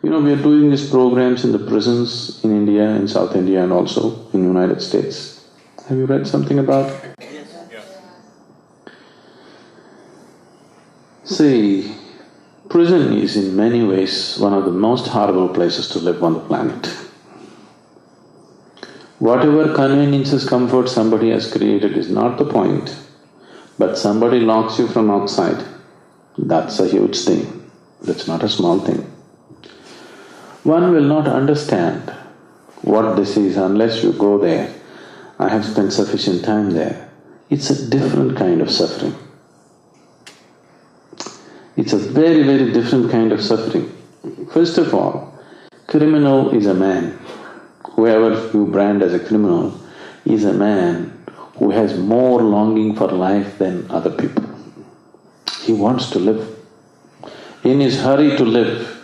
We are doing these programs in the prisons in India, in South India and also in United States. Have you read something about it? Yes. Yeah. See, prison is in many ways one of the most horrible places to live on the planet. Whatever conveniences, comfort somebody has created is not the point, but somebody locks you from outside. That's a huge thing. That's not a small thing. One will not understand what this is unless you go there. I have spent sufficient time there. It's a different kind of suffering. It's a very, very different kind of suffering. First of all, criminal is a man. Whoever you brand as a criminal is a man who has more longing for life than other people. He wants to live. In his hurry to live,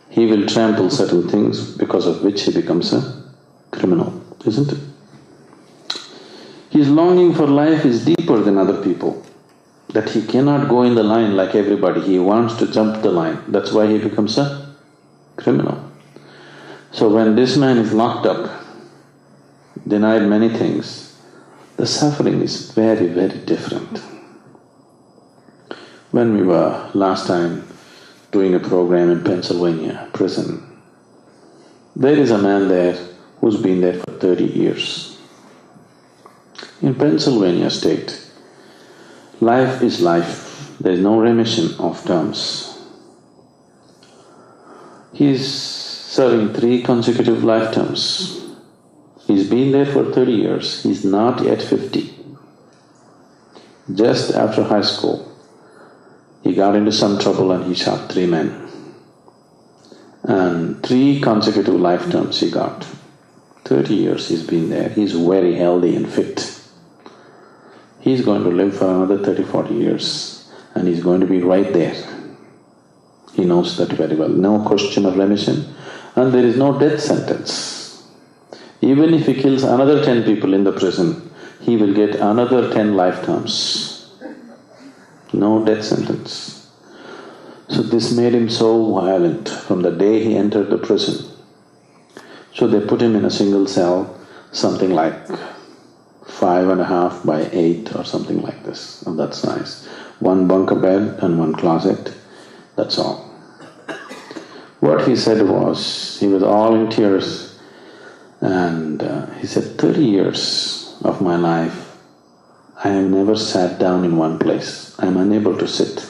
he will trample certain things because of which he becomes a criminal, isn't it? His longing for life is deeper than other people, that he cannot go in the line like everybody, he wants to jump the line, that's why he becomes a criminal. So when this man is locked up, denied many things, the suffering is very, very different. When we were last time doing a program in Pennsylvania prison, there is a man there who's been there for 30 years. In Pennsylvania state, life is life, there is no remission of terms. He's serving 3 consecutive life terms. He's been there for 30 years, he's not yet 50. Just after high school, he got into some trouble and he shot 3 men. And 3 consecutive life terms he got. 30 years he's been there, he's very healthy and fit. He's going to live for another 30-40 years and he's going to be right there. He knows that very well, no question of remission and there is no death sentence. Even if he kills another 10 people in the prison, he will get another 10 life terms. No death sentence. So this made him so violent from the day he entered the prison. So they put him in a single cell, something like 5.5 by 8 or something like this, of that size. 1 bunker bed and 1 closet, that's all. What he said was, he was all in tears and he said, 30 years of my life, I have never sat down in one place, I am unable to sit.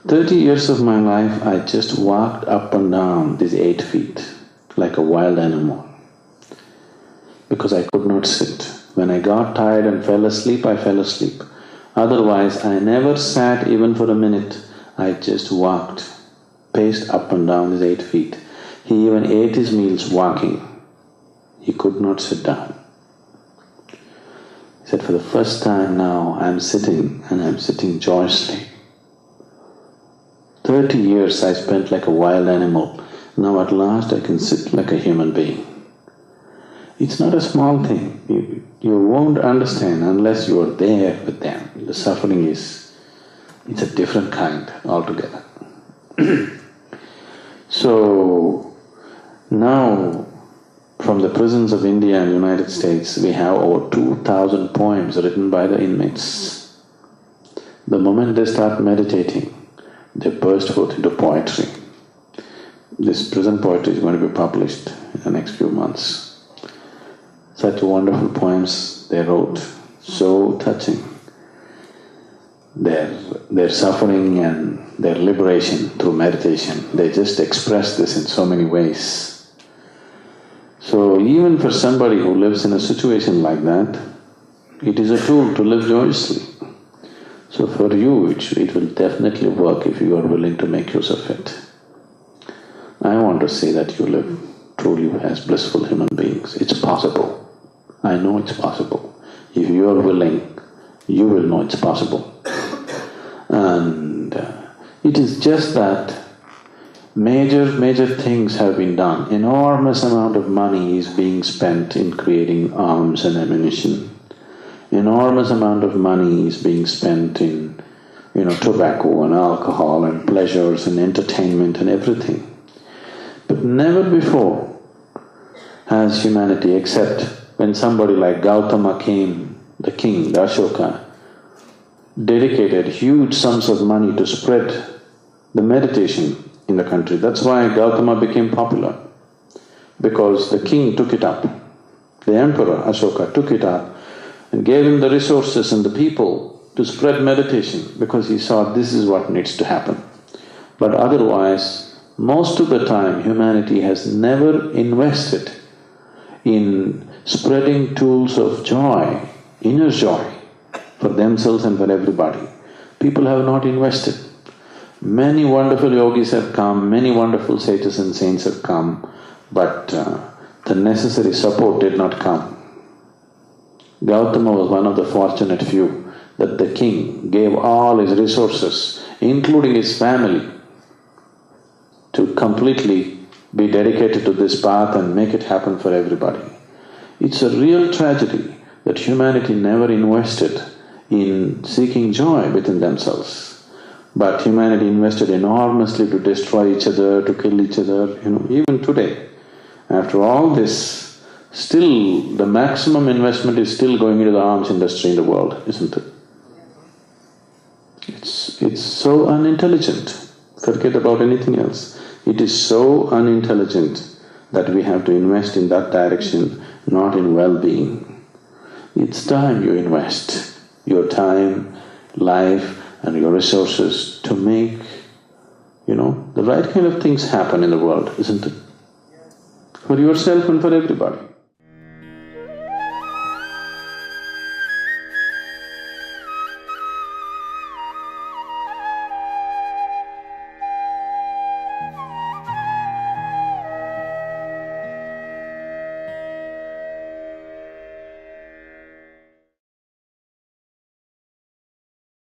30 years of my life, I just walked up and down these 8 feet like a wild animal because I could not sit. When I got tired and fell asleep, I fell asleep. Otherwise, I never sat even for a minute, I just walked, paced up and down these 8 feet. He even ate his meals walking. He could not sit down. He said, for the first time now, I'm sitting and I'm sitting joyously. 30 years I spent like a wild animal. Now at last I can sit like a human being. It's not a small thing. You won't understand unless you are there with them. The suffering it's a different kind altogether. So now from the prisons of India and United States, we have over 2,000 poems written by the inmates. The moment they start meditating, they burst forth into poetry. This prison poetry is going to be published in the next few months. Such wonderful poems they wrote, so touching. Their suffering and their liberation through meditation, they just express this in so many ways. So even for somebody who lives in a situation like that, it is a tool to live joyously. So for you, it will definitely work if you are willing to make use of it. I want to say that you live truly as blissful human beings. It's possible. I know it's possible. If you are willing, you will know it's possible. And it is just that major things have been done. Enormous amount of money is being spent in creating arms and ammunition. Enormous amount of money is being spent in tobacco and alcohol and pleasures and entertainment and everything. But never before has humanity, except when somebody like Gautama came, the king, the Ashoka, dedicated huge sums of money to spread the meditation in the country. That's why Gautama became popular, because the king took it up. The emperor, Ashoka, took it up and gave him the resources and the people to spread meditation, because he saw this is what needs to happen. But otherwise, most of the time humanity has never invested in spreading tools of joy, inner joy, for themselves and for everybody. People have not invested. Many wonderful yogis have come, many wonderful sages and saints have come, but the necessary support did not come. Gautama was one of the fortunate few that the king gave all his resources, including his family, to completely be dedicated to this path and make it happen for everybody. It's a real tragedy that humanity never invested in seeking joy within themselves. But humanity invested enormously to destroy each other, to kill each other, even today. After all this, still the maximum investment is still going into the arms industry in the world, isn't it? It's so unintelligent. Forget about anything else. It is so unintelligent that we have to invest in that direction, not in well-being. It's time you invest your time, life and your resources to make, the right kind of things happen in the world, isn't it? For yourself and for everybody.